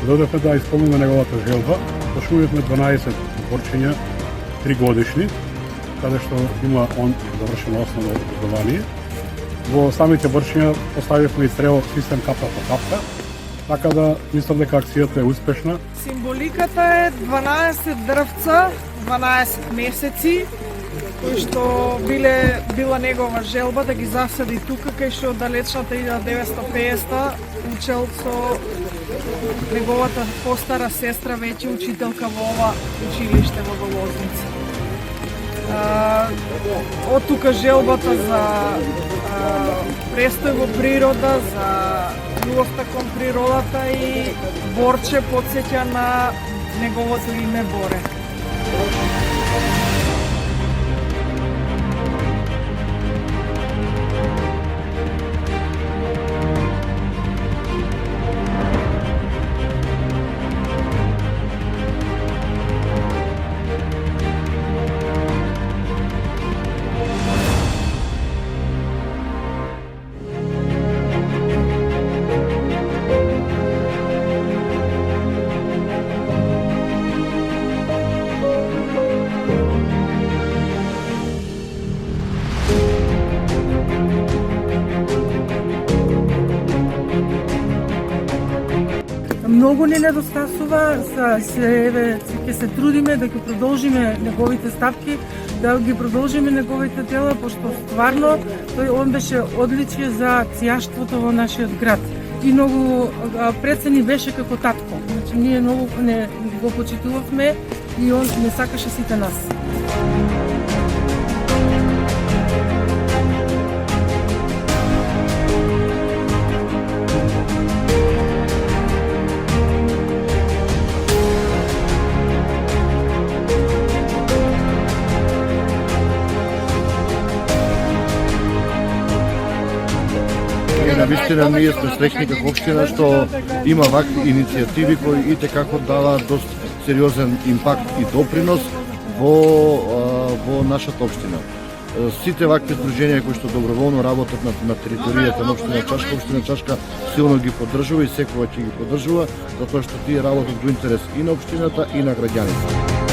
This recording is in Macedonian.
Додека да исполниме неговата желба, пошумивме 12 борчиња 3 годишни, каде што има он завршено основно образование. Во самите борчиња поставивме и стрел систем капка по капка, така да мислам дека акцијата е успешна. Символиката е 12 дрвца, 12 месеци, кои што била негова желба да ги засади тука, кај што далечната 1950 учел со неговата постара сестра, веќе учителка во ова училиште во Голозница. Од тука желбата за престој во природа, за љубовта кон природата и Борче потсеќа на неговото име Боре. Многу не недостасува, ќе се трудиме да ги продолжиме неговите ставки, да ги продолжиме неговите дела, пошто стварно он беше одличие за цијаштвото во нашиот град. И многу прецени беше како татко. Значи ние многу не го почитувавме и он не сакаше сите нас. Навистина ние сме среќни како општина што има вакви иницијативи кои итекако даваат доста сериозен импакт и допринос во нашата општина. Сите вакви здруженија кои што доброволно работат на територијата на општина Чашка силно ги поддржува и секогаш ќе ги поддржува, затоа што тие работат во интерес и на општината и на граѓаните.